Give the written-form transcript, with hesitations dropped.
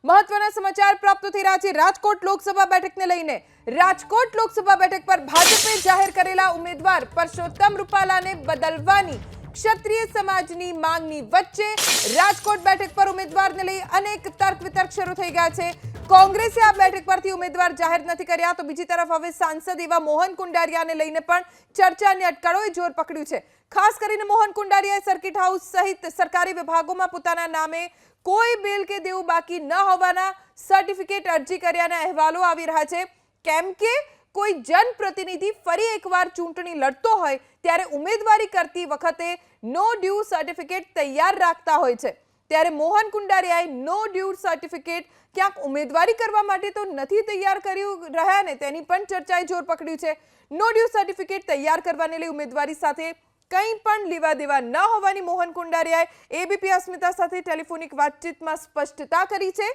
મહત્વના સમાચાર પ્રાપ્ત થઈ રહ્યા છે રાજકોટ લોકસભા બેઠકને લઈને। રાજકોટ લોકસભા બેઠક પર ભાજપે જાહેર કરેલા ઉમેદવાર પરસોત્તમ રૂપાલાને બદલવાની ક્ષત્રિય સમાજની માંગની વચ્ચે રાજકોટ બેઠક પર ઉમેદવારને લઈ અનેક તર્ક વિતર્ક શરૂ થઈ ગયા છે। કોંગ્રેસે આ બેઠક પરથી ઉમેદવાર જાહેર નથી કર્યા તો બીજી તરફ હવે સાંસદ એવા મોહન કુંડારિયાને લઈને પણ ચર્ચાની અટકળોએ જોર પકડ્યું છે। ખાસ કરીને મોહન કુંડારિયાએ સર્કિટ હાઉસ સહિત સરકારી વિભાગોમાં પોતાના નામે કોઈ બિલ કે દેવું બાકી ન હોવાના સર્ટિફિકેટ અરજી કર્યાના અહેવાલો આવી રહ્યા છે। કેમ કે કોઈ જનપ્રતિનિધિ ફરી એકવાર ચૂંટણી લડતો હોય ત્યારે ઉમેદવારી કરતી વખતે નો ડ્યુ સર્ટિફિકેટ તૈયાર રાખતા હોય છે। ત્યારે મોહન કુંડારિયાએ નો ડ્યુ સર્ટિફિકેટ ક્યાંક ઉમેદવારી કરવા માટે તો નથી તૈયાર કર્યું રહ્યા ને તેની પણ ચર્ચાએ જોર પકડ્યું છે। નો ડ્યુ સર્ટિફિકેટ તૈયાર કરવાને લઈ ઉમેદવારી સાથે કંઈ પણ લેવા દેવા ન હોવાની મોહન કુંડારિયાએ એબીપી અસ્મિતા સાથે ટેલિફોનિક વાતચીતમાં સ્પષ્ટતા કરી છે।